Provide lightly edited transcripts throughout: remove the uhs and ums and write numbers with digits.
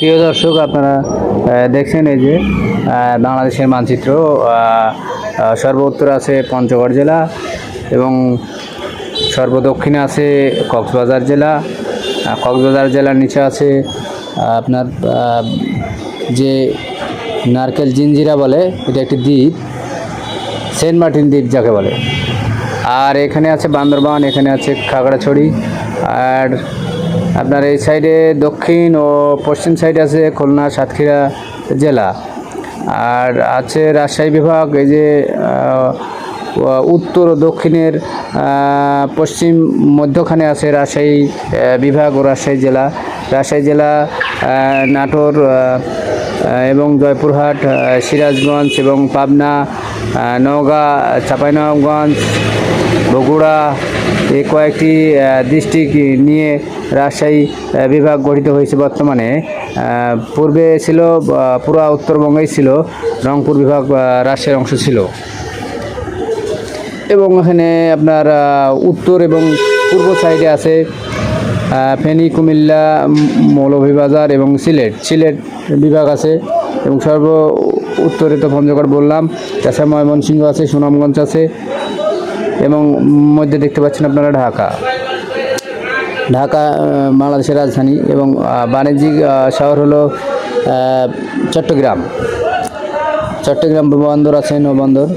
প্রিয় দর্শক, আপনারা দেখছেন এই যে বাংলাদেশের মানচিত্র। সর্বোত্তর আছে পঞ্চগড় জেলা এবং সর্বদক্ষিণে আছে কক্সবাজার জেলা। কক্সবাজার জেলার নিচে আছে আপনার যে নারকেল জিঞ্জিরা বলে, এটা একটি দ্বীপ, সেন্ট মার্টিন দ্বীপ যাকে বলে। আর এখানে আছে বান্দরবান, এখানে আছে খাগড়াছড়ি। আর আপনার এই সাইডে দক্ষিণ ও পশ্চিম সাইডে আছে খুলনা সাতক্ষীরা জেলা। আর আছে রাজশাহী বিভাগ। এই যে উত্তর ও দক্ষিণের পশ্চিম মধ্যখানে আছে রাজশাহী বিভাগ ও রাজশাহী জেলা। রাজশাহী জেলা নাটোর এবং জয়পুরহাট, সিরাজগঞ্জ এবং পাবনা, নওগাঁ, চাঁপাইনবাবগঞ্জ, বগুড়া, এই কয়েকটি ডিস্ট্রিক্ট নিয়ে রাজশাহী বিভাগ গঠিত হয়েছে বর্তমানে। পূর্বে ছিল পুরো উত্তরবঙ্গেই ছিল, রংপুর বিভাগ রাজশাহীর অংশ ছিল। এবং এখানে আপনার উত্তর এবং পূর্ব সাইডে আছে ফেনী, কুমিল্লা, মৌলভীবাজার এবং সিলেট বিভাগ আছে। এবং সর্ব উত্তরে তো পঞ্চগড় বললাম, তাছাড়া ময়মনসিংহ আছে, সুনামগঞ্জ আছে এবং মধ্যে দেখতে পাচ্ছেন আপনারা ঢাকা বাংলাদেশের রাজধানী। এবং বাণিজ্যিক শহর হলো চট্টগ্রাম বন্দর আছে, নৌবন্দর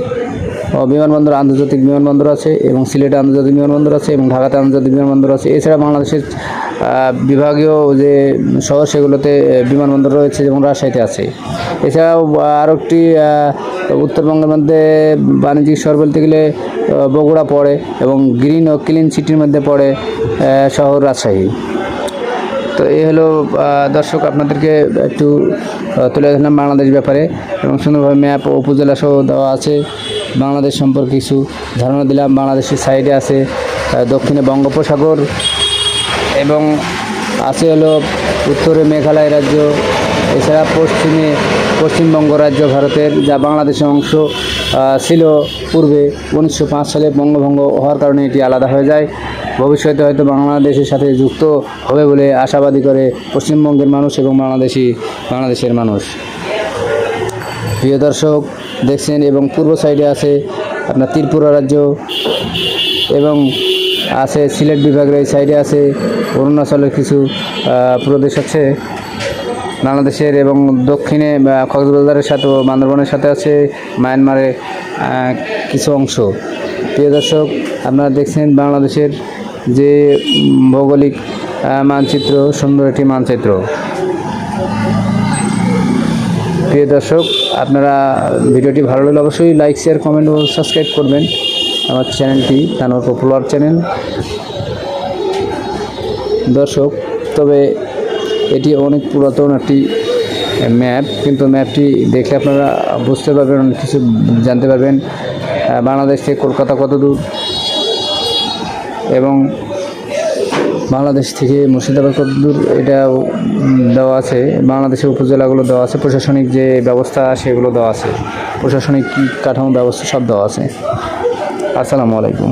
ও বিমানবন্দর, আন্তর্জাতিক বিমানবন্দর আছে এবং সিলেটে আন্তর্জাতিক বিমানবন্দর আছে এবং ঢাকাতে আন্তর্জাতিক বিমানবন্দর আছে। এছাড়া বাংলাদেশের বিভাগীয় যে শহর সেগুলোতে বিমানবন্দর রয়েছে, যেমন রাজশাহীতে আছে। এছাড়াও আরও একটি উত্তরবঙ্গের মধ্যে বাণিজ্যিক শহর বলতে গেলে বগুড়া পড়ে এবং গ্রিন ও ক্লিন সিটির মধ্যে পড়ে শহর রাজশাহী। তো এই হলো দর্শক, আপনাদেরকে একটু তুলে ধরলাম বাংলাদেশ ব্যাপারে এবং সুন্দরভাবে ম্যাপ ও উপজেলা সহ দেওয়া আছে। বাংলাদেশ সম্পর্কে কিছু ধারণা দিলাম। বাংলাদেশের সাইডে আছে দক্ষিণে বঙ্গোপসাগর এবং আছে হলো উত্তরে মেঘালয় রাজ্য। এছাড়া পশ্চিমে পশ্চিমবঙ্গ রাজ্য ভারতের, যা বাংলাদেশের অংশ ছিল পূর্বে। 1905 সালে বঙ্গভঙ্গ হওয়ার কারণে এটি আলাদা হয়ে যায়। ভবিষ্যতে হয়তো বাংলাদেশের সাথে যুক্ত হবে বলে আশাবাদী করে পশ্চিমবঙ্গের মানুষ এবং বাংলাদেশের মানুষ। প্রিয় দর্শক দেখছেন, এবং পূর্ব সাইডে আছে আপনার ত্রিপুরা রাজ্য এবং আছে সিলেট বিভাগের এই সাইডে আছে অরুণাচলের কিছু প্রদেশ আছে বাংলাদেশের। এবং দক্ষিণে কক্সবাজারের সাথে ও বান্দরবানের সাথে আছে মায়ানমারের কিছু অংশ। প্রিয় দর্শক, আপনারা দেখছেন বাংলাদেশের যে ভৌগোলিক মানচিত্র, সুন্দর একটি মানচিত্র। প্রিয় দর্শক, আপনারা ভিডিওটি ভালো লাগলে অবশ্যই লাইক, শেয়ার, কমেন্ট ও সাবস্ক্রাইব করবেন আমার চ্যানেলটি, তানোর পপুলার চ্যানেল। দর্শক, তবে এটি অনেক পুরাতন একটি ম্যাপ, কিন্তু ম্যাপটি দেখলে আপনারা বুঝতে পারবেন, অনেক কিছু জানতে পারবেন। বাংলাদেশ থেকে কলকাতা কত দূর এবং বাংলাদেশ থেকে মুর্শিদাবাদ কত দূর, এটা দেওয়া আছে। বাংলাদেশের উপজেলাগুলো দেওয়া আছে, প্রশাসনিক যে ব্যবস্থা সেগুলো দেওয়া আছে, প্রশাসনিক কী কাঠামো ব্যবস্থা সব দেওয়া আছে। আসসালামু আলাইকুম।